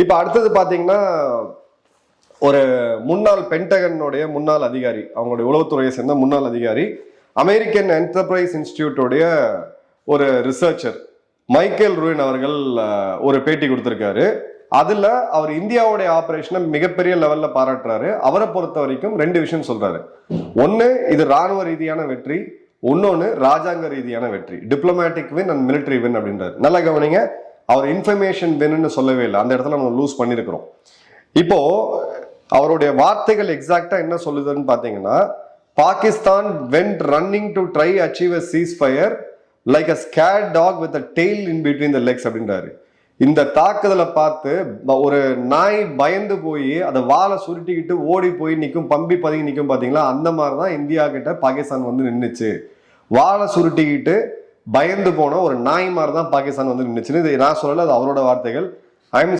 இப்ப அடுத்தது பாத்தீங்கன்னா ஒரு முன்னாள் பென்டகனுடைய முன்னாள் அதிகாரி, அவங்களுடைய உளவுத்துறையை சேர்ந்த முன்னாள் அதிகாரி, அமெரிக்கன் என்டர்பிரைஸ் இன்ஸ்டிடியூட்டோடைய ஒரு ரிசர்ச்சர் மைக்கேல் ரூயின் அவர்கள் ஒரு பேட்டி கொடுத்திருக்காரு. அதுல அவர் இந்தியாவுடைய ஆபரேஷனை மிகப்பெரிய லெவல்ல பாராட்டுறாரு. அவரை பொறுத்த வரைக்கும் ரெண்டு விஷயம் சொல்றாரு. ஒன்னு, இது ராணுவ ரீதியான வெற்றி, இன்னொன்னு ராஜாங்க ரீதியான வெற்றி, diplomatic win and military win அப்படின்றாரு. நல்லா கவனிங்க, அவர் இன்ஃபர்மேஷன் வின்னு சொல்லவே இல்லை. அந்த இடத்துல நம்ம லூஸ் பண்ணிருக்கிறோம். இப்போ அவருடைய வார்த்தைகள் எக்ஸாக்டா என்ன சொல்லுதுன்னு பாத்தீங்கன்னா, Pakistan went running to try achieve a ceasefire like a scared dog with a tail in between the legs அப்படின்றாரு. இந்த தாக்குதலை பார்த்து ஒரு நாய் பயந்து போய் அதை வாழை சுருட்டிக்கிட்டு ஓடி போய் நிற்கும், பம்பி பதுங்கி நிற்கும் பாத்தீங்களா, அந்த மாதிரிதான் இந்தியா கிட்ட பாகிஸ்தான் வந்து நின்றுச்சு. வாழை சுருட்டிக்கிட்டு பயந்து போன ஒரு நாய் மாதிரி தான் பாகிஸ்தான் வந்து நின்றுச்சுன்னு. இது நான் சொல்லல, அது அவரோட வார்த்தைகள். ஐ